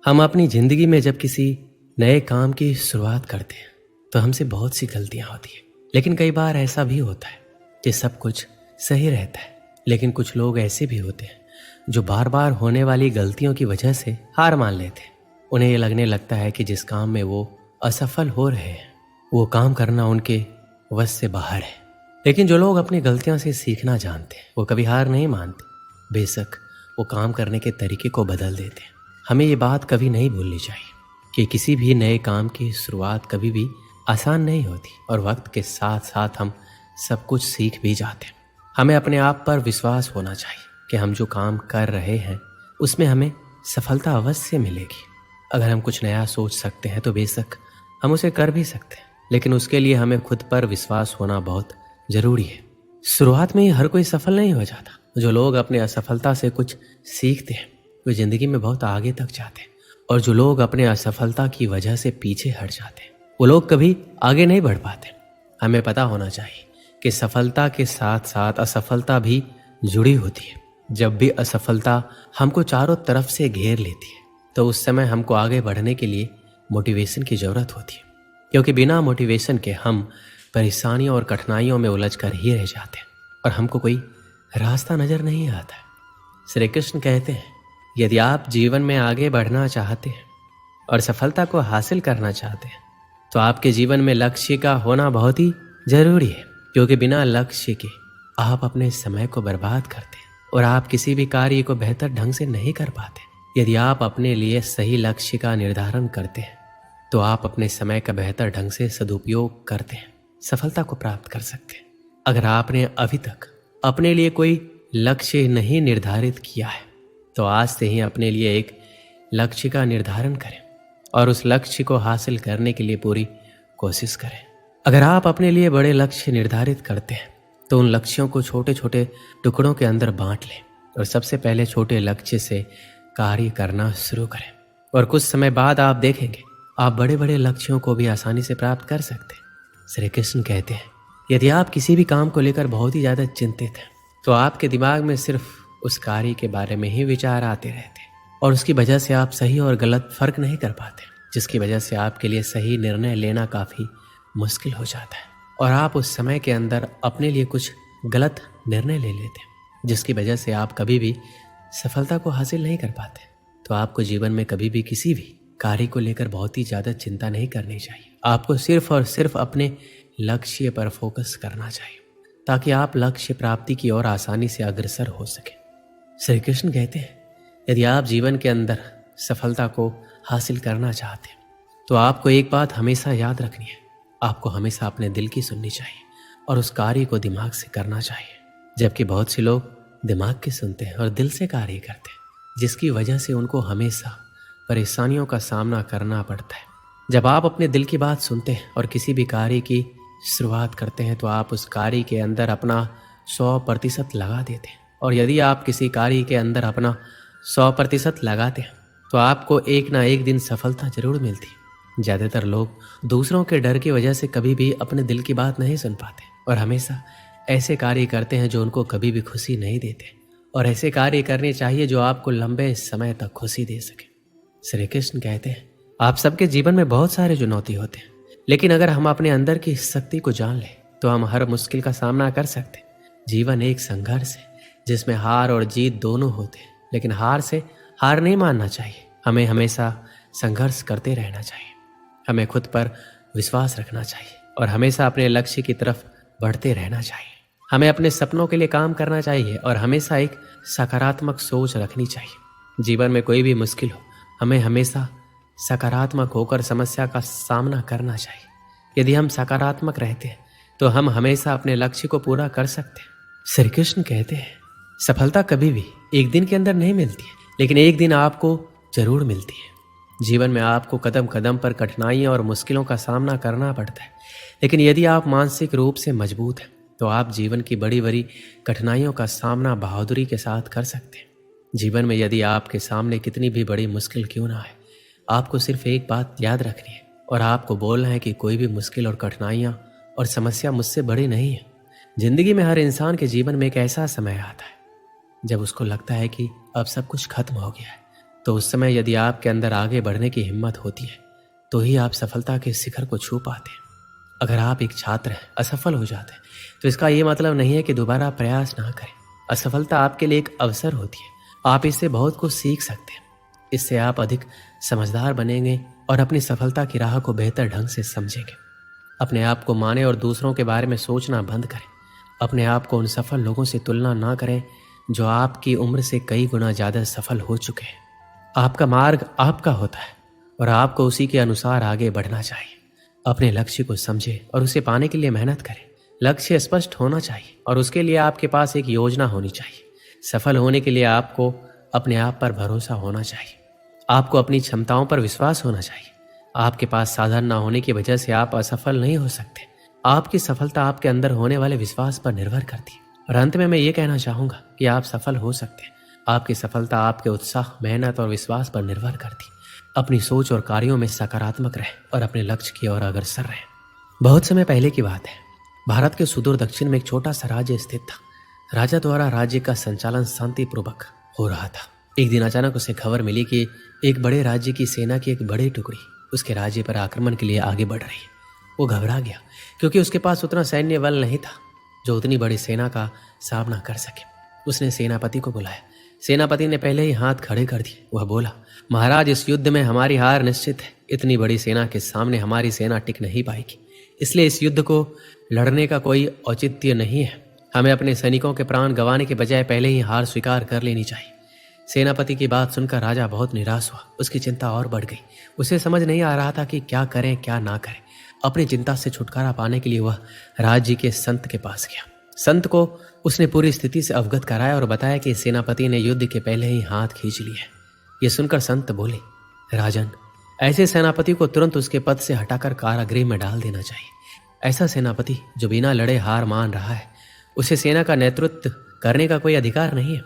हम अपनी ज़िंदगी में जब किसी नए काम की शुरुआत करते हैं तो हमसे बहुत सी गलतियां होती हैं। लेकिन कई बार ऐसा भी होता है कि सब कुछ सही रहता है। लेकिन कुछ लोग ऐसे भी होते हैं जो बार बार होने वाली गलतियों की वजह से हार मान लेते हैं। उन्हें ये लगने लगता है कि जिस काम में वो असफल हो रहे हैं वो काम करना उनके वश से बाहर है। लेकिन जो लोग अपनी गलतियों से सीखना जानते हैं वो कभी हार नहीं मानते, बेशक वो काम करने के तरीके को बदल देते हैं। हमें ये बात कभी नहीं भूलनी चाहिए कि किसी भी नए काम की शुरुआत कभी भी आसान नहीं होती और वक्त के साथ साथ हम सब कुछ सीख भी जाते हैं। हमें अपने आप पर विश्वास होना चाहिए कि हम जो काम कर रहे हैं उसमें हमें सफलता अवश्य मिलेगी। अगर हम कुछ नया सोच सकते हैं तो बेशक हम उसे कर भी सकते हैं, लेकिन उसके लिए हमें खुद पर विश्वास होना बहुत जरूरी है। शुरुआत में ही हर कोई सफल नहीं हो जाता। जो लोग अपने असफलता से कुछ सीखते हैं वे जिंदगी में बहुत आगे तक जाते हैं, और जो लोग अपने असफलता की वजह से पीछे हट जाते हैं वो लोग कभी आगे नहीं बढ़ पाते। हमें पता होना चाहिए कि सफलता के साथ साथ असफलता भी जुड़ी होती है। जब भी असफलता हमको चारों तरफ से घेर लेती है तो उस समय हमको आगे बढ़ने के लिए मोटिवेशन की जरूरत होती है, क्योंकि बिना मोटिवेशन के हम परेशानियों और कठिनाइयों में उलझ कर ही रह जाते हैं और हमको कोई रास्ता नजर नहीं आता है। श्री कृष्ण कहते हैं, यदि आप जीवन में आगे बढ़ना चाहते हैं और सफलता को हासिल करना चाहते हैं तो आपके जीवन में लक्ष्य का होना बहुत ही जरूरी है, क्योंकि बिना लक्ष्य के आप अपने समय को बर्बाद करते हैं और आप किसी भी कार्य को बेहतर ढंग से नहीं कर पाते। यदि आप अपने लिए सही लक्ष्य का निर्धारण करते हैं तो आप अपने समय का बेहतर ढंग से सदुपयोग करते हैं, सफलता को प्राप्त कर सकते हैं। अगर आपने अभी तक अपने लिए कोई लक्ष्य नहीं निर्धारित किया है तो आज से ही अपने लिए एक लक्ष्य का निर्धारण करें और उस लक्ष्य को हासिल करने के लिए पूरी कोशिश करें। अगर आप अपने लिए बड़े लक्ष्य निर्धारित करते हैं तो उन लक्ष्यों को छोटे छोटे टुकड़ों के अंदर बांट लें और सबसे पहले छोटे लक्ष्य से कार्य करना शुरू करें, और कुछ समय बाद आप देखेंगे आप बड़े बड़े लक्ष्यों को भी आसानी से प्राप्त कर सकते हैं। श्री कृष्ण कहते हैं, यदि आप किसी भी काम को लेकर बहुत ही ज़्यादा चिंतित हैं तो आपके दिमाग में सिर्फ उस कार्य के बारे में ही विचार आते रहते हैं और उसकी वजह से आप सही और गलत फर्क नहीं कर पाते, जिसकी वजह से आपके लिए सही निर्णय लेना काफ़ी मुश्किल हो जाता है और आप उस समय के अंदर अपने लिए कुछ गलत निर्णय ले लेते हैं, जिसकी वजह से आप कभी भी सफलता को हासिल नहीं कर पाते। तो आपको जीवन में कभी भी किसी भी कार्य को लेकर बहुत ही ज़्यादा चिंता नहीं करनी चाहिए। आपको सिर्फ और सिर्फ अपने लक्ष्य पर फोकस करना चाहिए ताकि आप लक्ष्य प्राप्ति की ओर आसानी से अग्रसर हो सके। श्री कृष्ण कहते हैं, यदि आप जीवन के अंदर सफलता को हासिल करना चाहते हैं तो आपको एक बात हमेशा याद रखनी है, आपको हमेशा अपने दिल की सुननी चाहिए और उस कार्य को दिमाग से करना चाहिए। जबकि बहुत से लोग दिमाग की सुनते हैं और दिल से कार्य करते हैं, जिसकी वजह से उनको हमेशा परेशानियों का सामना करना पड़ता है। जब आप अपने दिल की बात सुनते हैं और किसी भी कार्य की शुरुआत करते हैं तो आप उस कार्य के अंदर अपना 100% लगा देते हैं, और यदि आप किसी कार्य के अंदर अपना 100% लगाते हैं तो आपको एक ना एक दिन सफलता जरूर मिलती है। ज़्यादातर लोग दूसरों के डर की वजह से कभी भी अपने दिल की बात नहीं सुन पाते और हमेशा ऐसे कार्य करते हैं जो उनको कभी भी खुशी नहीं देते, और ऐसे कार्य करने चाहिए जो आपको लंबे समय तक खुशी दे सके। श्री कृष्ण कहते हैं, आप सबके जीवन में बहुत सारे चुनौती होते हैं, लेकिन अगर हम अपने अंदर की शक्ति को जान लें तो हम हर मुश्किल का सामना कर सकते हैं। जीवन एक संघर्ष है जिसमें हार और जीत दोनों होते हैं, लेकिन हार से हार नहीं मानना चाहिए। हमें हमेशा संघर्ष करते रहना चाहिए, हमें खुद पर विश्वास रखना चाहिए और हमेशा अपने लक्ष्य की तरफ बढ़ते रहना चाहिए। हमें अपने सपनों के लिए काम करना चाहिए और हमेशा एक सकारात्मक सोच रखनी चाहिए। जीवन में कोई भी मुश्किल हो, हमें हमेशा सकारात्मक होकर समस्या का सामना करना चाहिए। यदि हम सकारात्मक रहते हैं तो हम हमेशा अपने लक्ष्य को पूरा कर सकते हैं। श्री कृष्ण कहते हैं, सफलता कभी भी एक दिन के अंदर नहीं मिलती है, लेकिन एक दिन आपको जरूर मिलती है। जीवन में आपको कदम कदम पर कठिनाइयों और मुश्किलों का सामना करना पड़ता है, लेकिन यदि आप मानसिक रूप से मजबूत हैं तो आप जीवन की बड़ी बड़ी कठिनाइयों का सामना बहादुरी के साथ कर सकते हैं। जीवन में यदि आपके सामने कितनी भी बड़ी मुश्किल क्यों ना आए, आपको सिर्फ एक बात याद रखनी है और आपको बोलना है कि कोई भी मुश्किल और कठिनाइयाँ और समस्या मुझसे बड़ी नहीं है। जिंदगी में हर इंसान के जीवन में एक ऐसा समय आता है जब उसको लगता है कि अब सब कुछ खत्म हो गया है, तो उस समय यदि आपके अंदर आगे बढ़ने की हिम्मत होती है तो ही आप सफलता के शिखर को छू पाते हैं। अगर आप एक छात्र हैं, असफल हो जाते हैं, तो इसका ये मतलब नहीं है कि दोबारा प्रयास ना करें। असफलता आपके लिए एक अवसर होती है। आप इससे बहुत कुछ सीख सकते हैं। इससे आप अधिक समझदार बनेंगे और अपनी सफलता की राह को बेहतर ढंग से समझेंगे। अपने आप को माने और दूसरों के बारे में सोचना बंद करें। अपने आप को उन सफल लोगों से तुलना ना करें जो आपकी उम्र से कई गुना ज़्यादा सफल हो चुके हैं। आपका मार्ग आपका होता है और आपको उसी के अनुसार आगे बढ़ना चाहिए। अपने लक्ष्य को समझें और उसे पाने के लिए मेहनत करें। लक्ष्य स्पष्ट होना चाहिए और उसके लिए आपके पास एक योजना होनी चाहिए। सफल होने के लिए आपको अपने आप पर भरोसा होना चाहिए। आपको अपनी क्षमताओं पर विश्वास होना चाहिए। आपके पास साधन ना होने की वजह से आप असफल नहीं हो सकते। आपकी सफलता आपके अंदर होने वाले विश्वास पर निर्भर करती है। और अंत में मैं ये कहना चाहूँगा कि आप सफल हो सकते हैं। आपकी सफलता आपके उत्साह, मेहनत और विश्वास पर निर्भर करती है। अपनी सोच और कार्यों में सकारात्मक रहें और अपने लक्ष्य की ओर अग्रसर रहें। बहुत समय पहले की बात है। भारत के सुदूर दक्षिण में एक छोटा सा राज्य स्थित था। राजा द्वारा राज्य का संचालन शांतिपूर्वक हो रहा था। एक दिन अचानक उसे खबर मिली कि एक बड़े राज्य की सेना की एक बड़ी टुकड़ी उसके राज्य पर आक्रमण के लिए आगे बढ़ रही है। वो घबरा गया क्योंकि उसके पास उतना सैन्य बल नहीं था जो उतनी बड़ी सेना का सामना कर सके। उसने सेनापति को बुलाया। सेनापति ने पहले ही हाथ खड़े कर दिए। वह बोला, महाराज, इस युद्ध में हमारी हार निश्चित है। इतनी बड़ी सेना के सामने हमारी सेना टिक नहीं पाएगी, इसलिए इस युद्ध को लड़ने का कोई औचित्य नहीं है। हमें अपने सैनिकों के प्राण गंवाने के बजाय पहले ही हार स्वीकार कर लेनी चाहिए। सेनापति की बात सुनकर राजा बहुत निराश हुआ। उसकी चिंता और बढ़ गई। उसे समझ नहीं आ रहा था कि क्या करें क्या ना करें। अपनी चिंता से छुटकारा पाने के लिए वह राज्य के संत के पास गया। संत को उसने पूरी स्थिति से अवगत कराया और बताया कि सेनापति ने युद्ध के पहले ही हाथ खींच लिए है। यह सुनकर संत बोले, राजन, ऐसे सेनापति को तुरंत उसके पद से हटाकर कारागृह में डाल देना चाहिए। ऐसा सेनापति जो बिना लड़े हार मान रहा है, उसे सेना का नेतृत्व करने का कोई अधिकार नहीं है।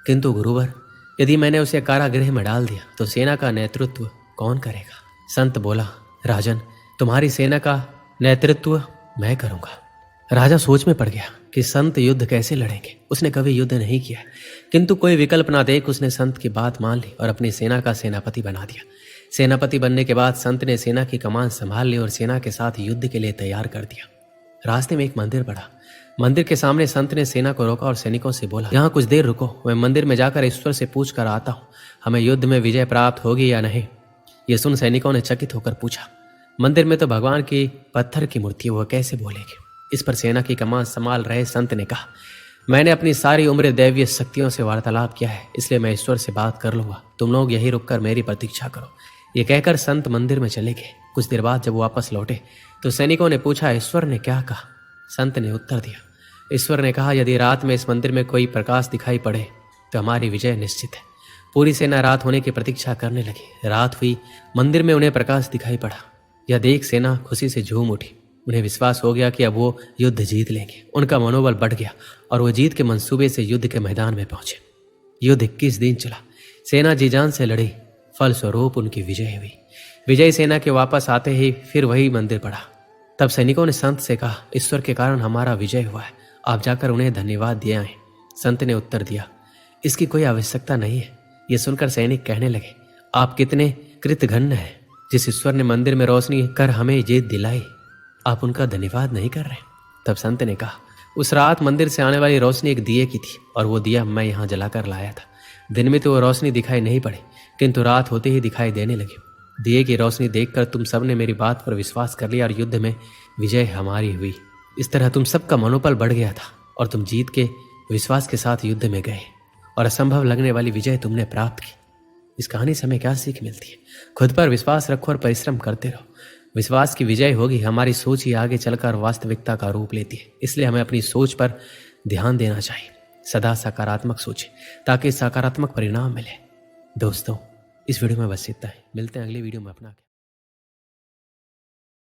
किंतु गुरुवर, यदि मैंने उसे कारागृह में डाल दिया तो सेना का नेतृत्व कौन करेगा? संत बोला, राजन, तुम्हारी सेना का नेतृत्व मैं करूंगा। राजा सोच में पड़ गया कि संत युद्ध कैसे लड़ेंगे। उसने कभी युद्ध नहीं किया, किंतु कोई विकल्प ना देख उसने संत की बात मान ली और अपनी सेना का सेनापति बना दिया। सेनापति बनने के बाद संत ने सेना की कमान संभाल ली और सेना के साथ युद्ध के लिए तैयार कर दिया। रास्ते में एक मंदिर पड़ा। मंदिर के सामने संत ने सेना को रोका और सैनिकों से बोला, यहाँ कुछ देर रुको, मैं मंदिर में जाकर ईश्वर से पूछ कर आता हूँ, हमें युद्ध में विजय प्राप्त होगी या नहीं। ये सुन सैनिकों ने चकित होकर पूछा, मंदिर में तो भगवान की पत्थर की मूर्ति है, वह कैसे बोलेगी? इस पर सेना की कमान संभाल रहे संत ने कहा, मैंने अपनी सारी उम्र दैवीय शक्तियों से वार्तालाप किया है, इसलिए मैं ईश्वर से बात कर लूंगा। तुम लोग यही रुककर मेरी प्रतीक्षा करो। ये कहकर संत मंदिर में चले गए। कुछ देर बाद जब वापस लौटे तो सैनिकों ने पूछा, ईश्वर ने क्या कहा? संत ने उत्तर दिया, ईश्वर ने कहा, यदि रात में इस मंदिर में कोई प्रकाश दिखाई पड़े तो हमारी विजय निश्चित है। पूरी सेना रात होने की प्रतीक्षा करने लगी। रात हुई, मंदिर में उन्हें प्रकाश दिखाई पड़ा। यह देख सेना खुशी से झूम उठी। उन्हें विश्वास हो गया कि अब वो युद्ध जीत लेंगे। उनका मनोबल बढ़ गया और वो जीत के मंसूबे से युद्ध के मैदान में पहुंचे। युद्ध 21 दिन चला। सेना जी जान से लड़ी, फलस्वरूप उनकी विजय हुई। विजयी सेना के वापस आते ही फिर वही मंदिर पड़ा। तब सैनिकों ने संत से कहा, ईश्वर के कारण हमारा विजय हुआ है, आप जाकर उन्हें धन्यवाद दिए आए। संत ने उत्तर दिया, इसकी कोई आवश्यकता नहीं है। यह सुनकर सैनिक कहने लगे, आप कितने कृतघ्न हैं। जिस ईश्वर ने मंदिर में रोशनी कर हमें जीत दिलाई, आप उनका धन्यवाद नहीं कर रहे। तब संत ने कहा, उस रात मंदिर से आने वाली रोशनी एक दिए की थी और वो दिया मैं यहाँ जलाकर लाया था। दिन में तो वो रोशनी दिखाई नहीं पड़ी, किंतु रात होते ही दिखाई देने लगी। दिए की रोशनी देखकर तुम सबने मेरी बात पर विश्वास कर लिया और युद्ध में विजय हमारी हुई। इस तरह तुम सबका मनोबल बढ़ गया था और तुम जीत के विश्वास के साथ युद्ध में गए और असंभव लगने वाली विजय तुमने प्राप्त की। इस कहानी से हमें क्या सीख मिलती है? खुद पर विश्वास रखो और परिश्रम करते रहो। विश्वास की विजय होगी। हमारी सोच ही आगे चलकर वास्तविकता का रूप लेती है, इसलिए हमें अपनी सोच पर ध्यान देना चाहिए। सदा सकारात्मक सोचें ताकि सकारात्मक परिणाम मिले। दोस्तों, इस वीडियो में बस इतना ही। मिलते हैं अगली वीडियो में। अपना